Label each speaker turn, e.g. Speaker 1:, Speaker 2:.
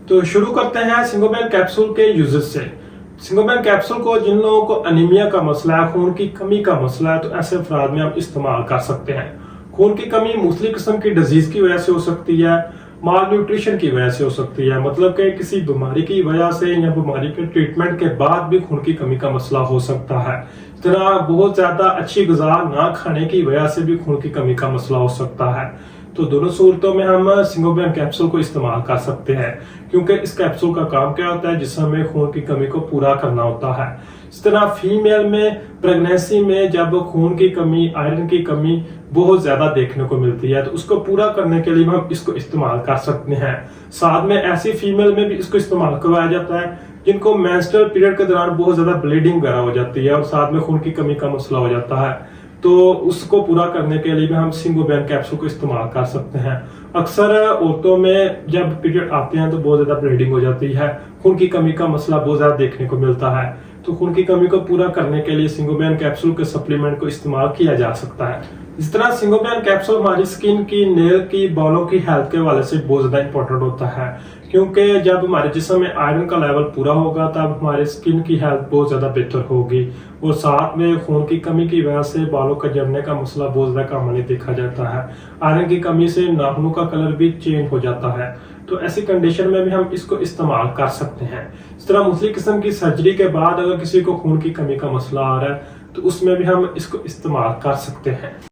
Speaker 1: तो शुरू करते हैं सिंगोबेन कैप्सूल के यूजेस से। सिंगोबेन कैप्सूल को जिन लोगों को एनीमिया का मसला है, खून की कमी का मसला है, तो ऐसे अफराद में हम इस्तेमाल कर सकते हैं। खून की कमी मुख्तलिफ किस्म की डिजीज की वजह से हो सकती है, माल न्यूट्रिशन की वजह से हो सकती है, मतलब कि किसी बीमारी की वजह से या बीमारी के ट्रीटमेंट के बाद भी खून की कमी का मसला हो सकता है। इस तरह बहुत ज्यादा अच्छी ग़िज़ा ना खाने की वजह से भी खून की कमी का मसला हो सकता है। तो दोनों सूरतों में हम सिंगोबेन कैप्सूल को इस्तेमाल कर सकते हैं, क्योंकि इस कैप्सूल का काम क्या होता है, जिसमें हमें खून की कमी को पूरा करना होता है। इस तरह फीमेल में प्रेगनेंसी में जब खून की कमी, आयरन की कमी बहुत ज्यादा देखने को मिलती है, तो उसको पूरा करने के लिए हम इसको इस्तेमाल कर सकते हैं। साथ में ऐसी फीमेल में भी इसको इस्तेमाल करवाया जाता है जिनको मेंस्ट्रुअल पीरियड के दौरान बहुत ज्यादा ब्लीडिंग वगैरह हो जाती है और साथ में खून की कमी का मसला हो जाता है, तो उसको पूरा करने के लिए भी हम सिंगोबेन कैप्सूल को इस्तेमाल कर सकते हैं। अक्सर औरतों में जब पीरियड आते हैं तो बहुत ज्यादा ब्लीडिंग हो जाती है, खून की कमी का मसला बहुत ज्यादा देखने को मिलता है, तो खून की कमी को पूरा करने के लिए सिंगोबेन कैप्सूल के सप्लीमेंट को इस्तेमाल किया जा सकता है। इस तरह सिंगोबेन कैप्सूल हमारी स्किन की, नेल की, बालों की हेल्थ के हवाले से बहुत ज्यादा इंपॉर्टेंट होता है, क्योंकि जब हमारे जिस्म में आयरन का लेवल पूरा होगा तब हमारे स्किन की हेल्थ बहुत ज्यादा बेहतर होगी, और साथ में खून की कमी की वजह से बालों का झड़ने का मसला बहुत ज्यादा कॉमनली देखा जाता है। आयरन की कमी से नाखूनों का कलर भी चेंज हो जाता है, तो ऐसी कंडीशन में भी हम इसको इस्तेमाल कर सकते हैं। इस तरह मुख्तलिफ किस्म की सर्जरी के बाद अगर किसी को खून की कमी का मसला आ रहा है तो उसमें भी हम इसको इस्तेमाल कर सकते हैं।